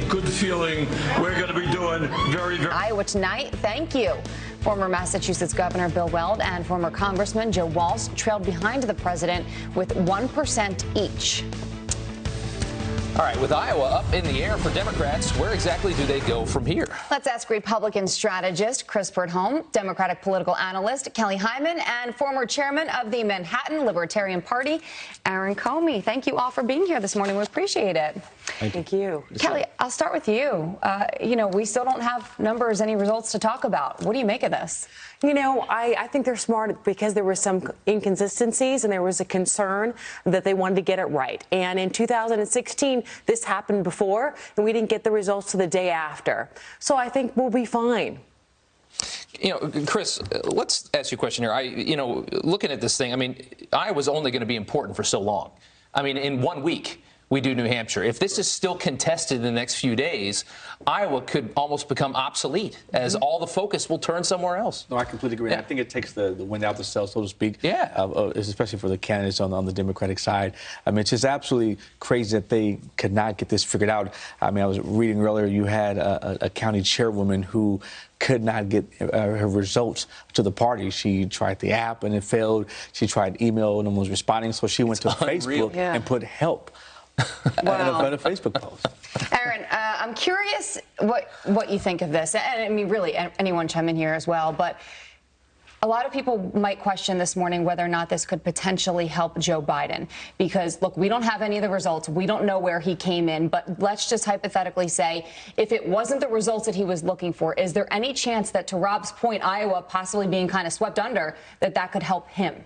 good feeling we're going to be doing very, very. Iowa tonight, thank you. Former Massachusetts Governor Bill Weld and former Congressman Joe Walsh trailed behind the president with 1% each. All right, with Iowa up in the air for Democrats, where exactly do they go from here? Let's ask Republican strategist Chris Home, Democratic political analyst Kelly Hyman, and former chairman of the Manhattan Libertarian Party, Aaron Comey. Thank you all for being here this morning. We appreciate it. Thank you. Kelly, I'll start with you. We still don't have numbers, any results to talk about. What do you make of this? I think they're smart because there were some inconsistencies and there was a concern that they wanted to get it right. And in 2016, this happened before, and we didn't get the results to the day after. So I think we'll be fine. Chris, let's ask you a question here. Looking at this thing, Iowa's only going to be important for so long. In 1 week, we do New Hampshire. If this is still contested in the next few days, Iowa could almost become obsolete as all the focus will turn somewhere else. No, I completely agree. Yeah. I think it takes the wind out the sails, so to speak. Yeah. Especially for the candidates on the Democratic side. It's just absolutely crazy that they could not get this figured out. I was reading earlier, you had a county chairwoman who could not get her results to the party. She tried the app and it failed. She tried email and no one was responding, so she went to Facebook and put help. Wow. And a Facebook post. Aaron, I'm curious what you think of this. And really, anyone chime in here as well. But a lot of people might question this morning whether or not this could potentially help Joe Biden. Because, look, we don't have any of the results. We don't know where he came in. But let's just hypothetically say, if it wasn't the results that he was looking for, is there any chance that, to Rob's point, Iowa possibly being kind of swept under, that could help him?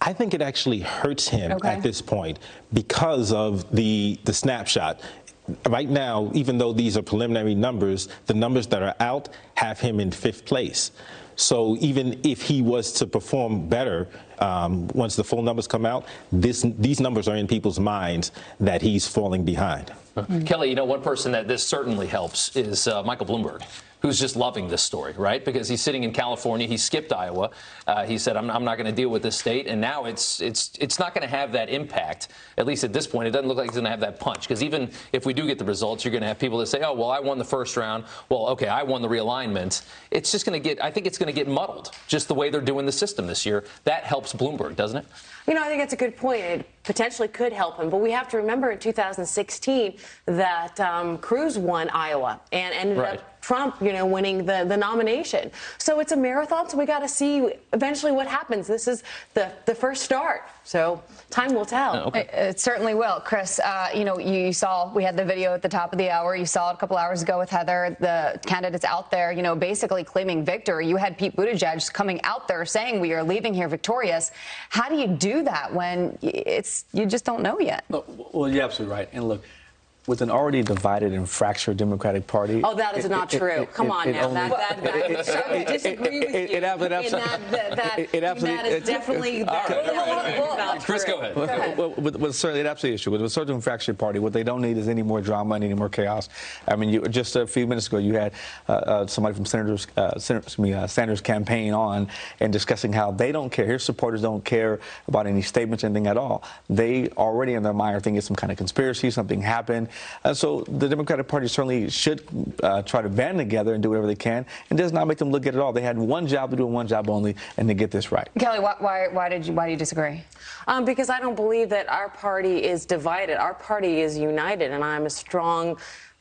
I think it actually hurts him at this point because of the snapshot. Right now, even though these are preliminary numbers, the numbers that are out have him in 5th place. So even if he was to perform better, once the full numbers come out, these numbers are in people's minds that he's falling behind. Kelly, one person that this certainly helps is Michael Bloomberg, who's just loving this story, right? Because he's sitting in California. He skipped Iowa. He said, I'm not going to deal with this state. And now it's not going to have that impact. At least at this point, it doesn't look like it's going to have that punch. Because even if we do get the results, you're going to have people that say, oh, well, I won the first round. Well, OK, I won the realignment. It's just going to get, I think it's going to get muddled, just the way they're doing the system this year. That helps Bloomberg, doesn't it? I think that's a good point. It potentially could help him. But we have to remember in 2016 that Cruz won Iowa and ended up Trump, winning the nomination. So it's a marathon, so we got to see eventually what happens. This is the first start. So time will tell. It certainly will. Chris, you saw, we had the video at the top of the hour. You saw it a couple hours ago with Heather, the candidates out there, basically claiming victory. You had Pete Buttigieg coming out there saying we are leaving here victorious. How do you do that when you just don't know yet? Well, you're absolutely right. And look, with an already divided and fractured Democratic Party. Oh, that is not true. Come on now. I disagree with you. That is definitely not true. Chris, go ahead. Well, certainly, it absolutely is true. With a certain fractured party, what they don't need is any more drama and any more chaos. Just a few minutes ago, you had somebody from Sanders' campaign on and discussing how they don't care. His supporters don't care about any statements, anything at all. They already in their mind are thinking it's some kind of conspiracy, something happened. So the Democratic Party certainly should try to band together and do whatever they can, and does not make them look good at all. They had one job to do and one job only, and to get this right. Kelly, why do you disagree? Because I don't believe that our party is divided. Our party is united, and I'm a strong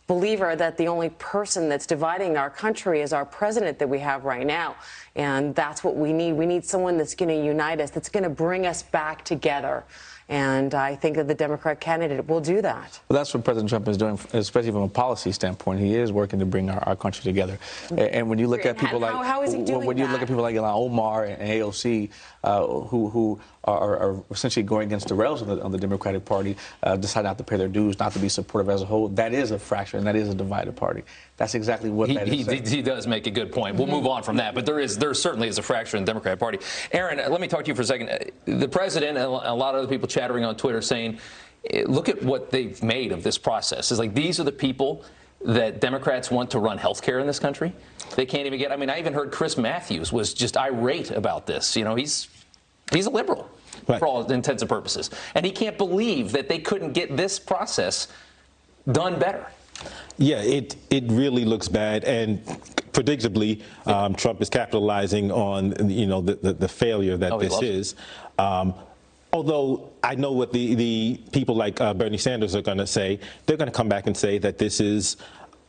believer that the only person that's dividing our country is our president that we have right now. And that's what we need. We need someone that's going to unite us, that's going to bring us back together. And I think that the Democrat candidate will do that. Well, that's what President Trump is doing, especially from a policy standpoint. He is working to bring our country together. And when you look at people like how is he doing when you look at people like Ilhan Omar and AOC, who are essentially going against the rails on the Democratic Party, decide not to pay their dues, not to be supportive as a whole, that is a fracture and that is a divided party. That's exactly what that is. He does make a good point. We'll move on from that, but there certainly is a fracture in the Democratic Party. Aaron, let me talk to you for a second. The president and a lot of other people chattering on Twitter saying, look at what they've made of this process. It's like these are the people that Democrats want to run health care in this country. They can't even get, I even heard Chris Matthews was just irate about this. He's a liberal for all intents and purposes. And he can't believe that they couldn't get this process done better. Yeah, it really looks bad, and predictably, Trump is capitalizing on the failure that this is. Although I know what the people like Bernie Sanders are going to say, they're going to come back and say that this is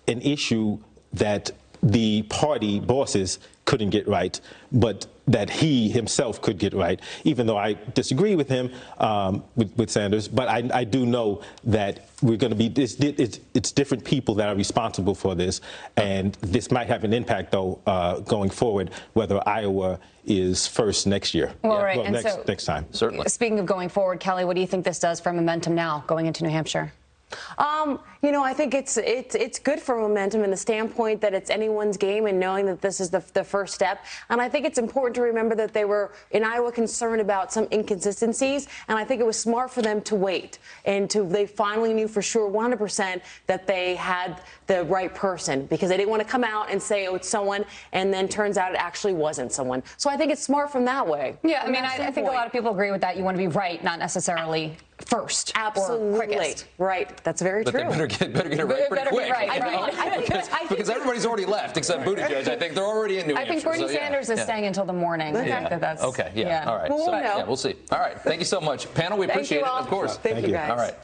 an issue that the party bosses couldn't get right, but that he himself could get right, even though I disagree with him, with Sanders. But I do know that we're going to be, it's different people that are responsible for this. And this might have an impact, though, going forward, whether Iowa is first next year. Well, right. And next time. Certainly. Speaking of going forward, Kelly, what do you think this does for momentum now going into New Hampshire? I think it's good for momentum in the standpoint that it's anyone's game and knowing that this is the first step. And I think it's important to remember that they were in Iowa concerned about some inconsistencies. And I think it was smart for them to wait they finally knew for sure 100% that they had the right person, because they didn't want to come out and say, oh, it's someone, and then turns out it actually wasn't someone. So I think it's smart from that way. Yeah, I mean, I think a lot of people agree with that. You want to be right, not necessarily first. Absolutely. Or quickest. Right. That's very true. But they better get it right pretty quick. Right. Because everybody's already left except Buttigieg. I think they're already in New Hampshire. I think Bernie Sanders is staying until the morning. Okay, yeah. All right. Well, So, we'll see. All right. Thank you so much. Panel, we appreciate it, of course. Thank you, guys. All right.